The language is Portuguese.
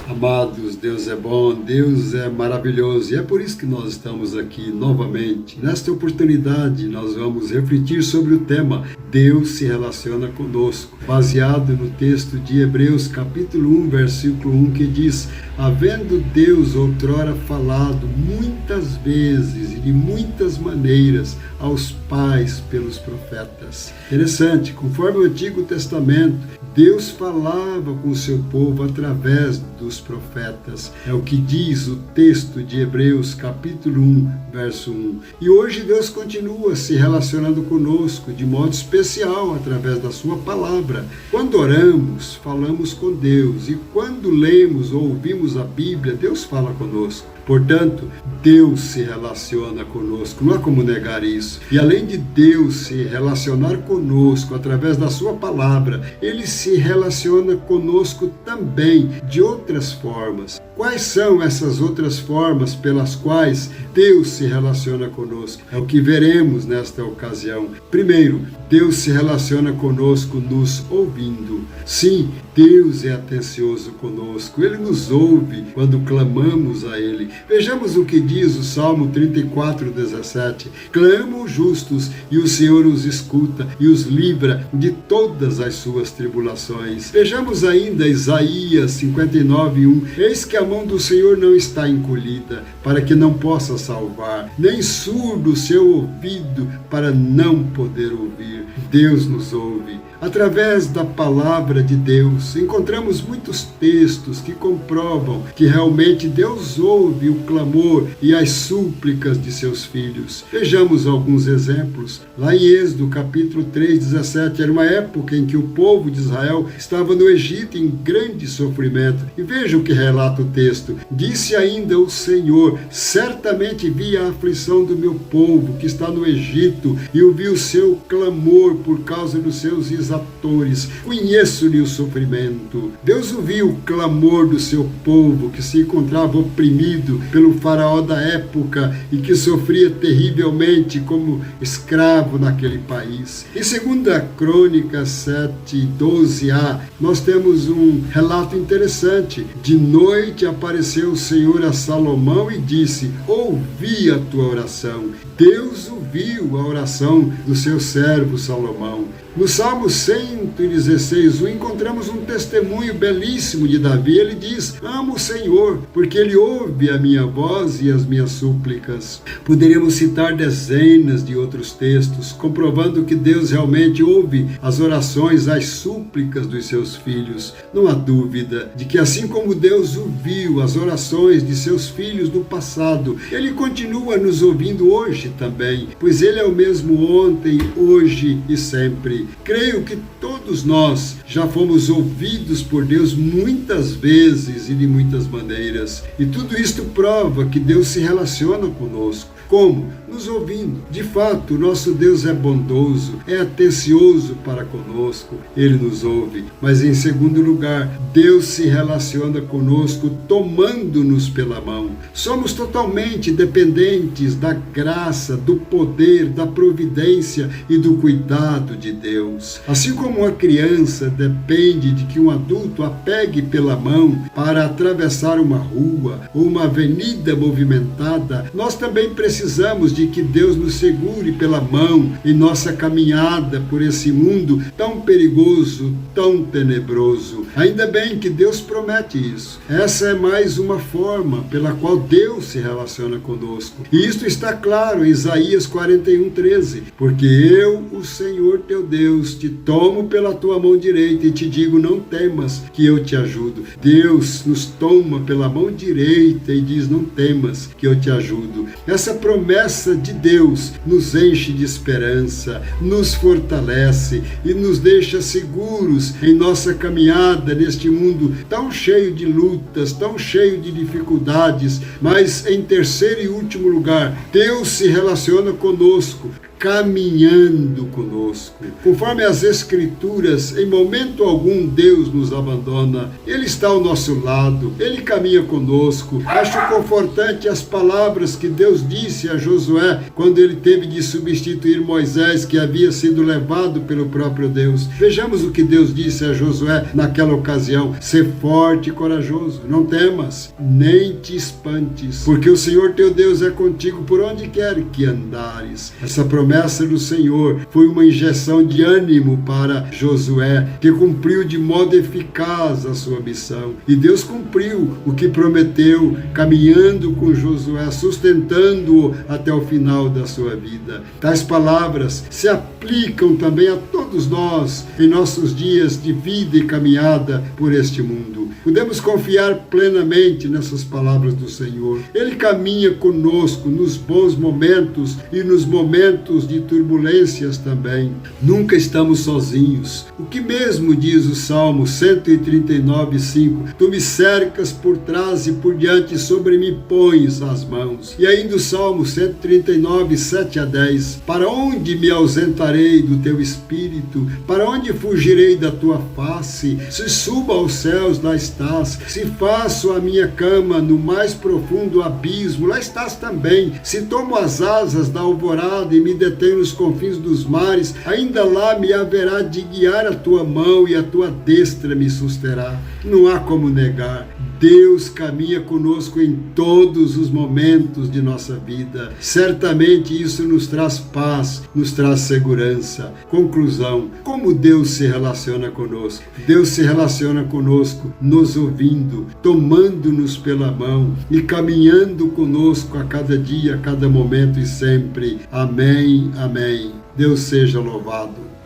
Amados, Deus é bom, Deus é maravilhoso e é por isso que nós estamos aqui novamente. Nesta oportunidade nós vamos refletir sobre o tema Deus se relaciona conosco, baseado no texto de Hebreus capítulo 1, versículo 1, que diz: havendo Deus outrora falado muitas vezes e de muitas maneiras aos pais pelos profetas. Interessante, conforme o Antigo Testamento, Deus falava com o seu povo através dos profetas. É o que diz o texto de Hebreus capítulo 1, verso 1. E hoje Deus continua se relacionando conosco de modo especial através da sua palavra. Quando oramos, falamos com Deus, e quando lemos ou ouvimos a Bíblia, Deus fala conosco. Portanto, Deus se relaciona conosco, não há como negar isso. E além de Deus se relacionar conosco através da sua palavra, Ele se relaciona conosco também de outras formas. Quais são essas outras formas pelas quais Deus se relaciona conosco? É o que veremos nesta ocasião. Primeiro, Deus se relaciona conosco nos ouvindo. Sim, Deus é atencioso conosco. Ele nos ouve quando clamamos a Ele. Vejamos o que diz o Salmo 34, 17. Clamam os justos e o Senhor os escuta e os livra de todas as suas tribulações. Vejamos ainda Isaías 59, 1. Eis que a mão do Senhor não está encolhida, para que não possa salvar, nem surdo o seu ouvido, para não poder ouvir. Deus nos ouve. Através da palavra de Deus, encontramos muitos textos que comprovam que realmente Deus ouve o clamor e as súplicas de seus filhos. Vejamos alguns exemplos. Lá em Êxodo, capítulo 3, 17, era uma época em que o povo de Israel estava no Egito em grande sofrimento. E veja o que relata o texto. Disse ainda o Senhor: certamente vi a aflição do meu povo que está no Egito e ouvi o seu clamor por causa dos seus atores, conheço-lhe o sofrimento. Deus ouviu o clamor do seu povo que se encontrava oprimido pelo faraó da época e que sofria terrivelmente como escravo naquele país. Em 2 Crônicas 7, 12a, nós temos um relato interessante. De noite apareceu o Senhor a Salomão e disse: ouvi a tua oração. Deus ouviu a oração do seu servo Salomão. No Salmo 116, encontramos um testemunho belíssimo de Davi. Ele diz: amo o Senhor, porque Ele ouve a minha voz e as minhas súplicas. Poderíamos citar dezenas de outros textos, comprovando que Deus realmente ouve as orações, as súplicas dos seus filhos. Não há dúvida de que, assim como Deus ouviu as orações de seus filhos no passado, Ele continua nos ouvindo hoje também, pois Ele é o mesmo ontem, hoje e sempre. Creio que todos nós já fomos ouvidos por Deus muitas vezes e de muitas maneiras. E tudo isto prova que Deus se relaciona conosco. Como? Nos ouvindo. De fato, o nosso Deus é bondoso, é atencioso para conosco. Ele nos ouve. Mas em segundo lugar, Deus se relaciona conosco tomando-nos pela mão. Somos totalmente dependentes da graça, do poder, da providência e do cuidado de Deus. Assim como uma criança depende de que um adulto a pegue pela mão para atravessar uma rua ou uma avenida movimentada, nós também precisamos de que Deus nos segure pela mão em nossa caminhada por esse mundo tão perigoso, tão tenebroso. Ainda bem que Deus promete isso. Essa é mais uma forma pela qual Deus se relaciona conosco. E isto está claro em Isaías 41, 13. Porque eu, o Senhor teu Deus, te tomo pela tua mão direita e te digo: não temas, que eu te ajudo. Deus nos toma pela mão direita e diz: não temas, que eu te ajudo. Essa promessa de Deus nos enche de esperança, nos fortalece e nos deixa seguros em nossa caminhada neste mundo tão cheio de lutas, tão cheio de dificuldades. Mas em terceiro e último lugar, Deus se relaciona conosco caminhando conosco. Conforme as Escrituras, em momento algum Deus nos abandona. Ele está ao nosso lado, Ele caminha conosco. Acho confortante as palavras que Deus disse a Josué quando ele teve de substituir Moisés, que havia sido levado pelo próprio Deus. Vejamos o que Deus disse a Josué naquela ocasião: ser forte e corajoso, não temas, nem te espantes, porque o Senhor teu Deus é contigo por onde quer que andares. Essa promessa do Senhor foi uma injeção de ânimo para Josué, que cumpriu de modo eficaz a sua missão. E Deus cumpriu o que prometeu, caminhando com Josué, sustentando-o até o final da sua vida. Tais palavras se aplicam também a todos nós em nossos dias de vida e caminhada por este mundo. Podemos confiar plenamente nessas palavras do Senhor. Ele caminha conosco nos bons momentos e nos momentos de turbulências também. Nunca estamos sozinhos. O que mesmo diz o Salmo 139:5: tu me cercas por trás e por diante, sobre mim pões as mãos. E ainda o Salmo 139:7-10: para onde me ausentarei do teu espírito? Para onde fugirei da tua face? Se subo aos céus, lá estás. Se faço a minha cama no mais profundo abismo, lá estás também. Se tomo as asas da alvorada e me detenho nos confins dos mares, ainda lá me haverá de guiar a tua mão e a tua destra me susterá. Não há como negar. Deus caminha conosco em todos os momentos de nossa vida. Certamente isso nos traz paz, nos traz segurança. Conclusão: como Deus se relaciona conosco? Deus se relaciona conosco nos ouvindo, tomando-nos pela mão e caminhando conosco a cada dia, a cada momento e sempre. Amém, amém. Deus seja louvado.